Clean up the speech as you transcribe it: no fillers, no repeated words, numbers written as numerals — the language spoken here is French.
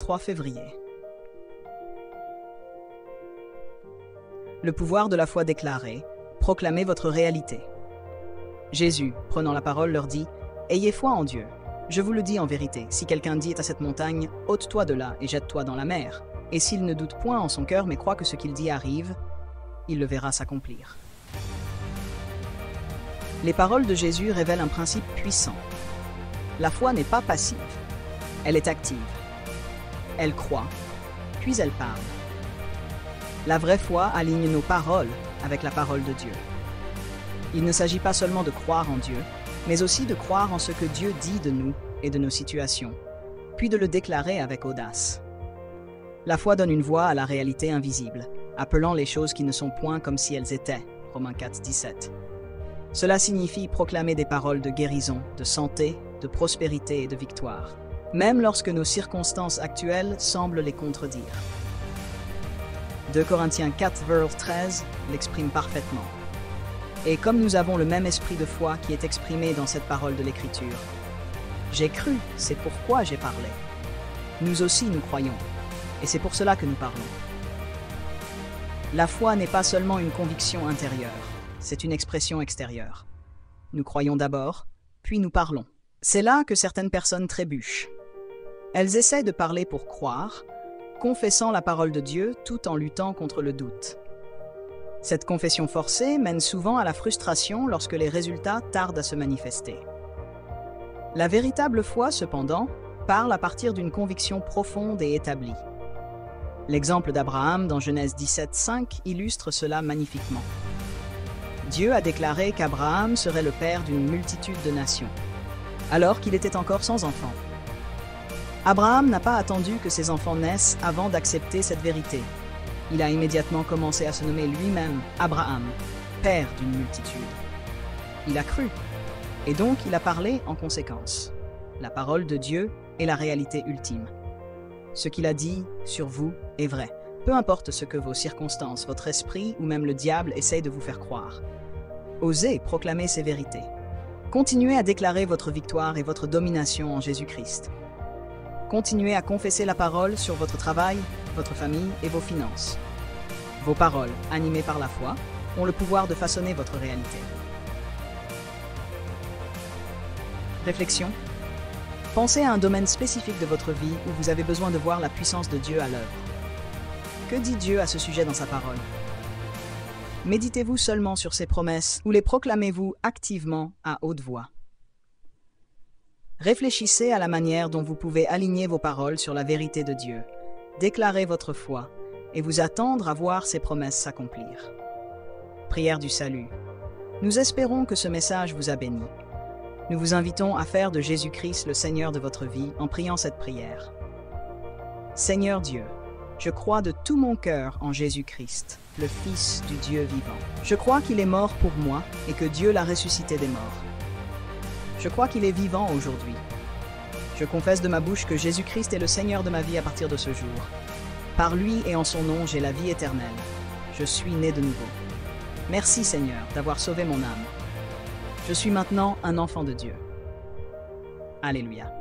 23 février. Le pouvoir de la foi déclarée, proclamez votre réalité. Jésus, prenant la parole, leur dit « Ayez foi en Dieu. Je vous le dis en vérité, si quelqu'un dit à cette montagne « Ôte-toi de là et jette-toi dans la mer », et s'il ne doute point en son cœur mais croit que ce qu'il dit arrive, il le verra s'accomplir. » Les paroles de Jésus révèlent un principe puissant. La foi n'est pas passive, elle est active. Elle croit, puis elle parle. La vraie foi aligne nos paroles avec la parole de Dieu. Il ne s'agit pas seulement de croire en Dieu, mais aussi de croire en ce que Dieu dit de nous et de nos situations, puis de le déclarer avec audace. La foi donne une voix à la réalité invisible, appelant les choses qui ne sont point comme si elles étaient. Romains 4, 17. Cela signifie proclamer des paroles de guérison, de santé, de prospérité et de victoire, même lorsque nos circonstances actuelles semblent les contredire. 2 Corinthiens 4, verset 13 l'exprime parfaitement. Et comme nous avons le même esprit de foi qui est exprimé dans cette parole de l'Écriture, j'ai cru, c'est pourquoi j'ai parlé. Nous aussi nous croyons, et c'est pour cela que nous parlons. La foi n'est pas seulement une conviction intérieure, c'est une expression extérieure. Nous croyons d'abord, puis nous parlons. C'est là que certaines personnes trébuchent. Elles essaient de parler pour croire, confessant la parole de Dieu tout en luttant contre le doute. Cette confession forcée mène souvent à la frustration lorsque les résultats tardent à se manifester. La véritable foi, cependant, parle à partir d'une conviction profonde et établie. L'exemple d'Abraham dans Genèse 17, 5 illustre cela magnifiquement. Dieu a déclaré qu'Abraham serait le père d'une multitude de nations, alors qu'il était encore sans enfants. Abraham n'a pas attendu que ses enfants naissent avant d'accepter cette vérité. Il a immédiatement commencé à se nommer lui-même Abraham, père d'une multitude. Il a cru, et donc il a parlé en conséquence. La parole de Dieu est la réalité ultime. Ce qu'il a dit sur vous est vrai, peu importe ce que vos circonstances, votre esprit ou même le diable essayent de vous faire croire. Osez proclamer ces vérités. Continuez à déclarer votre victoire et votre domination en Jésus-Christ. Continuez à confesser la parole sur votre travail, votre famille et vos finances. Vos paroles, animées par la foi, ont le pouvoir de façonner votre réalité. Réflexion. Pensez à un domaine spécifique de votre vie où vous avez besoin de voir la puissance de Dieu à l'œuvre. Que dit Dieu à ce sujet dans sa parole? Méditez-vous seulement sur ses promesses ou les proclamez-vous activement à haute voix? Réfléchissez à la manière dont vous pouvez aligner vos paroles sur la vérité de Dieu, déclarer votre foi et vous attendre à voir ses promesses s'accomplir. Prière du salut. Nous espérons que ce message vous a béni. Nous vous invitons à faire de Jésus-Christ le Seigneur de votre vie en priant cette prière. Seigneur Dieu, je crois de tout mon cœur en Jésus-Christ, le Fils du Dieu vivant. Je crois qu'il est mort pour moi et que Dieu l'a ressuscité des morts. Je crois qu'il est vivant aujourd'hui. Je confesse de ma bouche que Jésus-Christ est le Seigneur de ma vie à partir de ce jour. Par lui et en son nom, j'ai la vie éternelle. Je suis né de nouveau. Merci Seigneur d'avoir sauvé mon âme. Je suis maintenant un enfant de Dieu. Alléluia.